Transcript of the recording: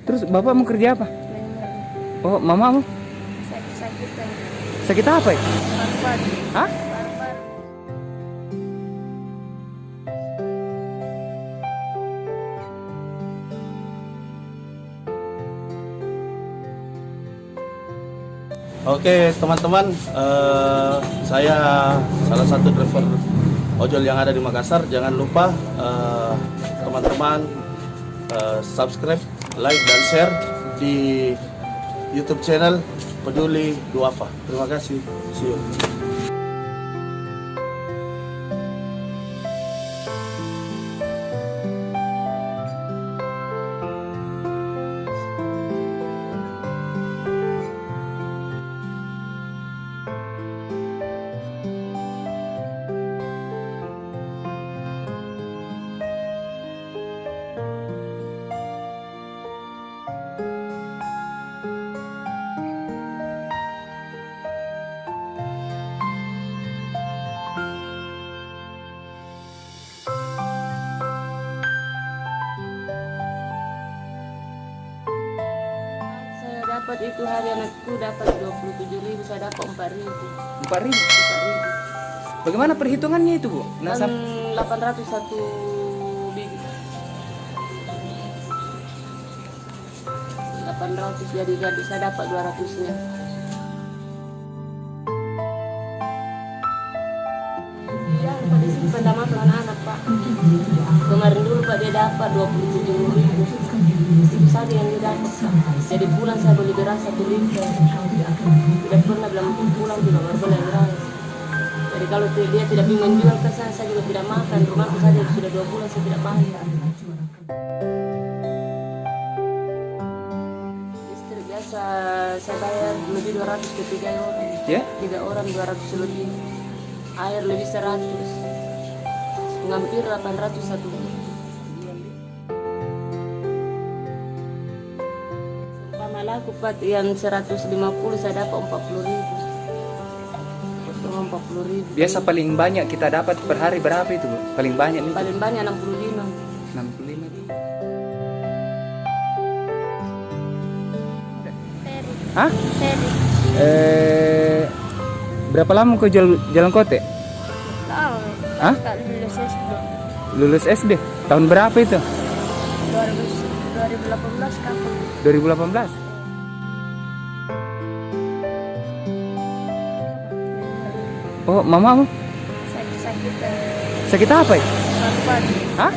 Terus bapak mau kerja apa? Memang Oh, mamamu? sakit-sakitan. Sakit apa ya? Paru-paru. Hah? Paru-paru. Oke teman-teman, saya salah satu driver ojol yang ada di Makassar. Jangan lupa teman-teman subscribe, like dan share di YouTube channel Peduli Duafa. Terima kasih. See you. Saya dapat itu hari anakku dapat 27.000, saya dapat 4.000. 4.000. 4.000. Bagaimana perhitungannya itu, Bu? Nah, Kan 800 satu bibit. 800 jadi saya dapat 200-nya. Ya, Pak disimpan sama anak-anak, Pak. Kemarin dulu Pak dia dapat 27.000. Itu saja yang dia dapat, Pak. Jadi pulang saya beli beras 1 liter. Tidak pernah bilang pulang juga baru beli beras. Jadi kalau dia tidak ingin menjual ke saya juga tidak makan. Rumahku saja sudah 2 bulan saya tidak makan. Listrik biasa saya bayar lebih 200 ke 3 orang. Ya? 3 orang 200 lebih. Air lebih 100. Hampir 800 satu bulan. Sama laku Pak yang 150 saya dapat 40.000. 40.000. Biasa paling banyak kita dapat per hari berapa itu, Bu? Paling banyak nih? Paling banyak 65. 65. Ferry. Hah? Ferry. Berapa lama kau jalan kote? Tahu. Hah? Tak lulus SD. Lulus SD. Tahun berapa itu? 2018 kapan? 2018. Oh, mamamu? Sakit-sakitan. Sakit apa ya? Paru-paru. Hah?